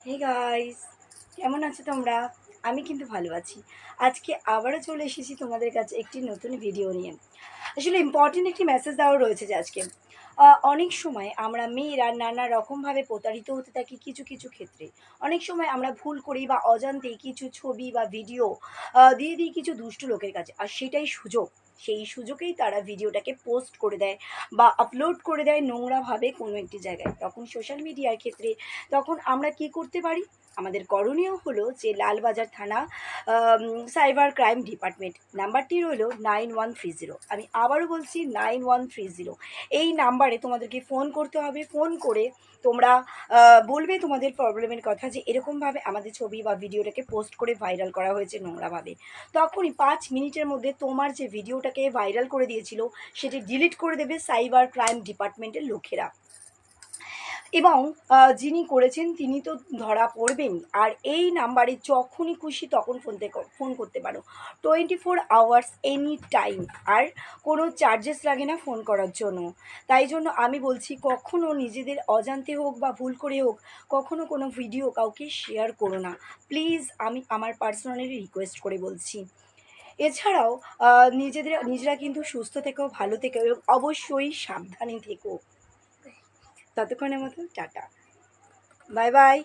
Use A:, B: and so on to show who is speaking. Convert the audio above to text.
A: Hey guys, কেমন আছো তোমরা? আমি কিন্তু ভালো আছি। আজকে আবারও চলে এসেছি তোমাদের কাছে একটি নতুন ভিডিও নিয়ে। আসলে ইম্পর্টেন্ট একটি মেসেজ দেওয়া রয়েছে যে আজকে অনেক সময় আমরা মেয়েরা নানা রকমভাবে প্রতারিত হতে থাকি কিছু কিছু ক্ষেত্রে। অনেক সময় আমরা ভুল করি বা অজান্তেই কিছু ছবি বা ভিডিও দিয়ে দিই কিছু দুষ্ট লোকের কাছে, আর সেটাই সুযোগ। সেই সুযোগেই তারা ভিডিওটাকে পোস্ট করে দেয় বা আপলোড করে দেয় নোংরাভাবে কোনো একটি জায়গায়। তখন সোশ্যাল মিডিয়ার ক্ষেত্রে তখন আমরা কি করতে পারি? আমাদের করণীয় হলো যে লালবাজার থানা সাইবার ক্রাইম ডিপার্টমেন্ট নাম্বারটি রইল 9130। আমি আবারও বলছি 9130। এই নাম্বারে তোমাদেরকে ফোন করতে হবে। ফোন করে তোমরা বলবে তোমাদের প্রবলেমের কথা, যে এরকমভাবে আমাদের ছবি বা ভিডিওটাকে পোস্ট করে ভাইরাল করা হয়েছে নোংরাভাবে। তখনই 5 মিনিটের মধ্যে তোমার যে ভিডিওটাকে ভাইরাল করে দিয়েছিল সেটি ডিলিট করে দেবে সাইবার ক্রাইম ডিপার্টমেন্টের লোকেরা। এবং যিনি করেছেন তিনি তো ধরা পড়বেন। আর এই নাম্বারে যখনই খুশি তখন ফোন করতে পারো, 24 আওয়ার্স এনি টাইম। আর কোনো চার্জেস লাগে না ফোন করার জন্য। তাই জন্য আমি বলছি, কখনো নিজেদের অজান্তে হোক বা ভুল করে হোক কখনো কোনো ভিডিও কাউকে শেয়ার করো না প্লিজ। আমি আমার পার্সোনালি রিকোয়েস্ট করে বলছি। এছাড়াও নিজেরা কিন্তু সুস্থ থেকো, ভালো থেকো এবং অবশ্যই সাবধানে থেকো। ততক্ষণের মতো টাটা, বাই বাই।